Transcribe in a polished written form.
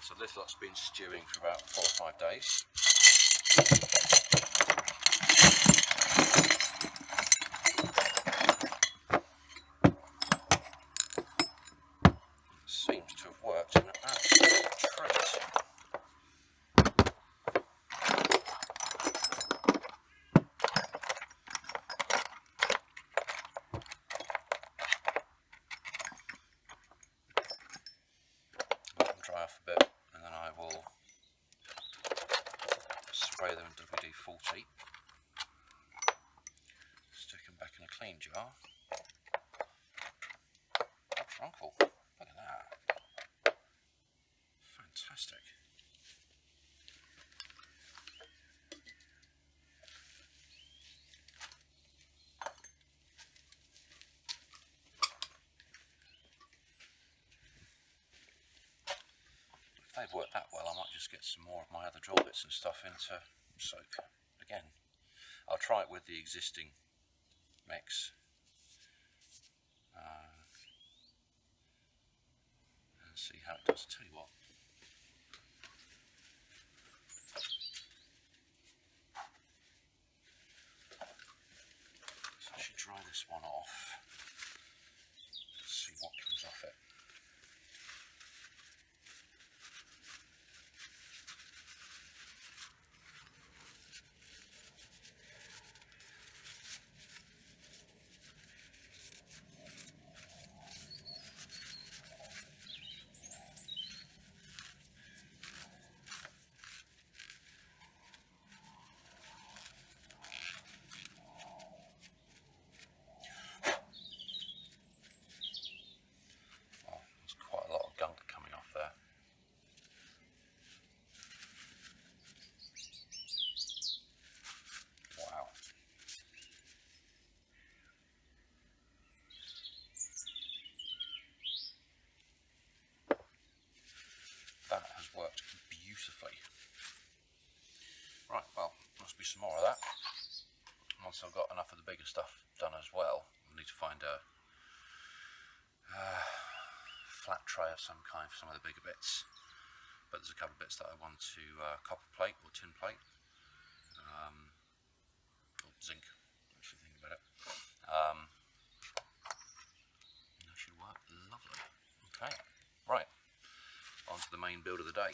So this lot's been stewing for about 4 or 5 days. Seems to have worked in an absolute treat. Let them dry off a bit, and then I will spray them in WD-40. Stick them back in a clean jar. Oh, trunkle. Look at that. Fantastic. If they've worked that well, I might just get some more of my other drill bits and stuff into soak again. I'll try it with the existing mix and see how it does. Tell you what, so I should dry this one off, see what comes off it. That has worked beautifully. Right, well, must be some more of that. Once I've got enough of the bigger stuff done as well, I need to find a flat tray of some kind for some of the bigger bits. But there's a couple of bits that I want to copper plate or tin plate, or zinc, actually think about it. That should work lovely. Okay, right, on to the main build of the day.